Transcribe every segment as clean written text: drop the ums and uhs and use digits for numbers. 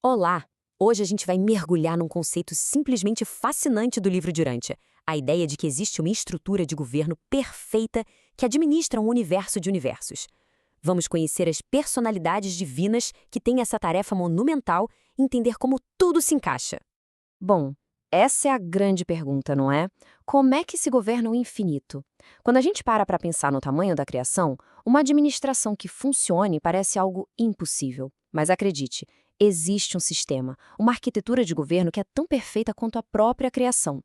Olá! Hoje a gente vai mergulhar num conceito simplesmente fascinante do livro de Urântia, a ideia de que existe uma estrutura de governo perfeita que administra um universo de universos. Vamos conhecer as personalidades divinas que têm essa tarefa monumental e entender como tudo se encaixa. Bom, essa é a grande pergunta, não é? Como é que se governa o infinito? Quando a gente para pensar no tamanho da criação, uma administração que funcione parece algo impossível. Mas acredite, existe um sistema, uma arquitetura de governo que é tão perfeita quanto a própria criação.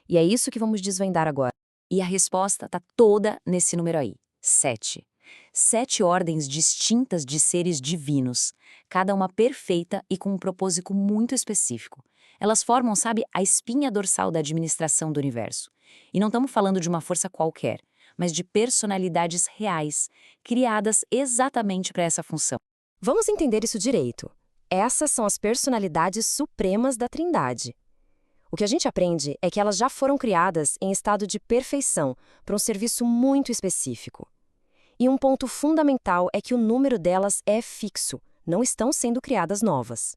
E é isso que vamos desvendar agora. E a resposta está toda nesse número aí, 7. 7 ordens distintas de seres divinos, cada uma perfeita e com um propósito muito específico. Elas formam, sabe, a espinha dorsal da administração do universo. E não estamos falando de uma força qualquer, mas de personalidades reais, criadas exatamente para essa função. Vamos entender isso direito. Essas são as personalidades supremas da Trindade. O que a gente aprende é que elas já foram criadas em estado de perfeição para um serviço muito específico. E um ponto fundamental é que o número delas é fixo, não estão sendo criadas novas.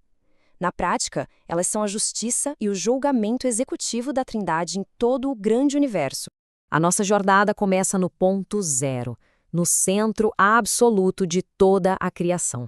Na prática, elas são a justiça e o julgamento executivo da Trindade em todo o grande universo. A nossa jornada começa no ponto zero, no centro absoluto de toda a criação.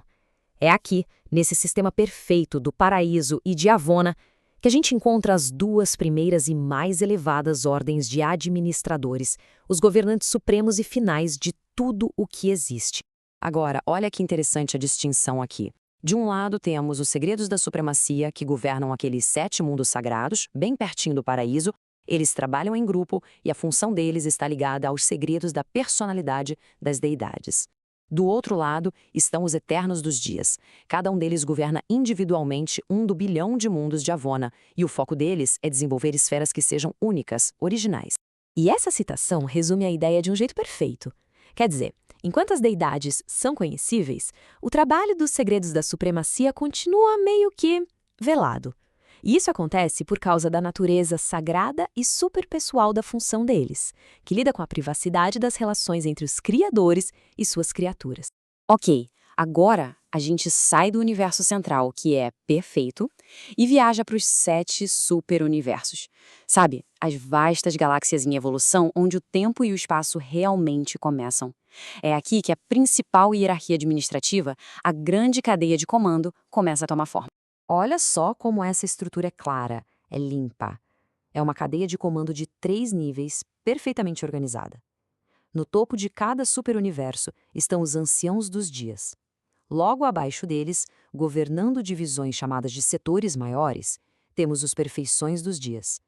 É aqui, nesse sistema perfeito do paraíso e de Avona, que a gente encontra as duas primeiras e mais elevadas ordens de administradores, os governantes supremos e finais de tudo o que existe. Agora, olha que interessante a distinção aqui. De um lado, temos os segredos da supremacia, que governam aqueles 7 mundos sagrados, bem pertinho do paraíso. Eles trabalham em grupo e a função deles está ligada aos segredos da personalidade das deidades. Do outro lado, estão os Eternos dos Dias. Cada um deles governa individualmente um do bilhão de mundos de Avona, e o foco deles é desenvolver esferas que sejam únicas, originais. E essa citação resume a ideia de um jeito perfeito. Quer dizer, enquanto as deidades são conhecíveis, o trabalho dos segredos da supremacia continua meio que velado. E isso acontece por causa da natureza sagrada e superpessoal da função deles, que lida com a privacidade das relações entre os criadores e suas criaturas. Ok, agora a gente sai do universo central, que é perfeito, e viaja para os 7 superuniversos. Sabe, as vastas galáxias em evolução onde o tempo e o espaço realmente começam. É aqui que a principal hierarquia administrativa, a grande cadeia de comando, começa a tomar forma. Olha só como essa estrutura é clara, é limpa. É uma cadeia de comando de 3 níveis, perfeitamente organizada. No topo de cada superuniverso estão os anciãos dos dias. Logo abaixo deles, governando divisões chamadas de setores maiores, temos os perfeições dos dias.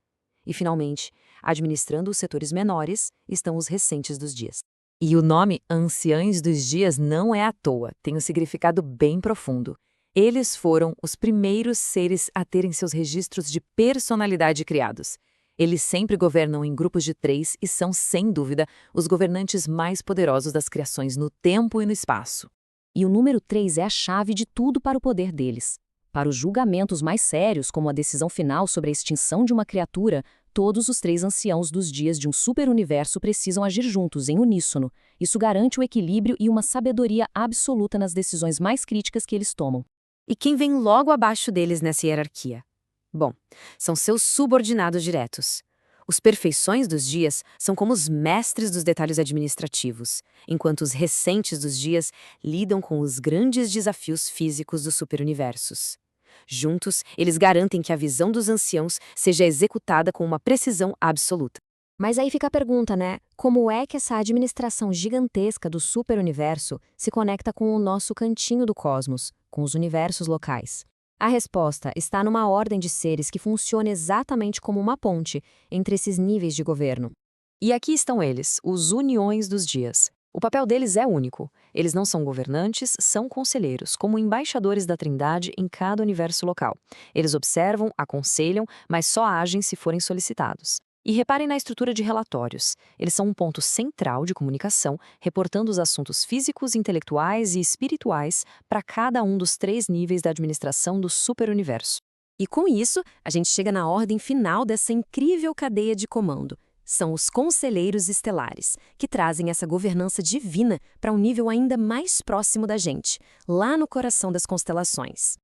E, finalmente, administrando os setores menores, estão os recentes dos dias. E o nome Anciães dos Dias não é à toa, tem um significado bem profundo. Eles foram os primeiros seres a terem seus registros de personalidade criados. Eles sempre governam em grupos de 3 e são, sem dúvida, os governantes mais poderosos das criações no tempo e no espaço. E o número 3 é a chave de tudo para o poder deles. Para os julgamentos mais sérios, como a decisão final sobre a extinção de uma criatura, todos os 3 anciãos dos dias de um superuniverso precisam agir juntos, em uníssono. Isso garante o equilíbrio e uma sabedoria absoluta nas decisões mais críticas que eles tomam. E quem vem logo abaixo deles nessa hierarquia? Bom, são seus subordinados diretos. Os perfeições dos dias são como os mestres dos detalhes administrativos, enquanto os recentes dos dias lidam com os grandes desafios físicos dos superuniversos. Juntos, eles garantem que a visão dos anciãos seja executada com uma precisão absoluta. Mas aí fica a pergunta, né? Como é que essa administração gigantesca do superuniverso se conecta com o nosso cantinho do cosmos, com os universos locais? A resposta está numa ordem de seres que funciona exatamente como uma ponte entre esses níveis de governo. E aqui estão eles, os Uniões dos Dias. O papel deles é único. Eles não são governantes, são conselheiros, como embaixadores da Trindade em cada universo local. Eles observam, aconselham, mas só agem se forem solicitados. E reparem na estrutura de relatórios. Eles são um ponto central de comunicação, reportando os assuntos físicos, intelectuais e espirituais para cada um dos 3 níveis da administração do superuniverso. E com isso, a gente chega na ordem final dessa incrível cadeia de comando. São os conselheiros estelares, que trazem essa governança divina para um nível ainda mais próximo da gente, lá no coração das constelações.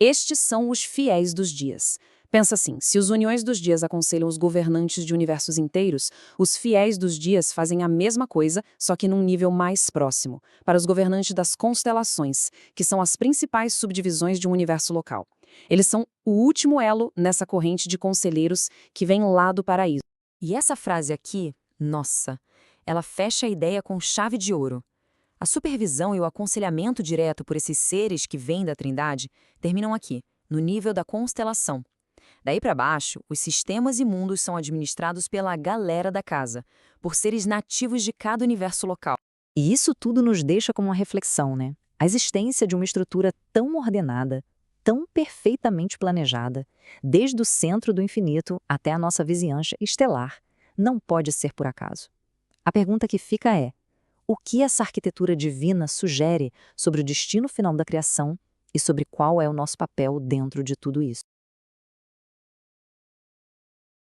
Estes são os fiéis dos dias. Pensa assim, se os uniões dos dias aconselham os governantes de universos inteiros, os fiéis dos dias fazem a mesma coisa, só que num nível mais próximo, para os governantes das constelações, que são as principais subdivisões de um universo local. Eles são o último elo nessa corrente de conselheiros que vem lá do paraíso. E essa frase aqui, nossa, ela fecha a ideia com chave de ouro. A supervisão e o aconselhamento direto por esses seres que vêm da Trindade terminam aqui, no nível da constelação. Daí para baixo, os sistemas e mundos são administrados pela galera da casa, por seres nativos de cada universo local. E isso tudo nos deixa com uma reflexão, né? A existência de uma estrutura tão ordenada, tão perfeitamente planejada, desde o centro do infinito até a nossa vizinhança estelar, não pode ser por acaso. A pergunta que fica é: o que essa arquitetura divina sugere sobre o destino final da criação e sobre qual é o nosso papel dentro de tudo isso?